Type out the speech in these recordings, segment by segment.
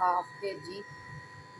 ½ kg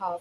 ½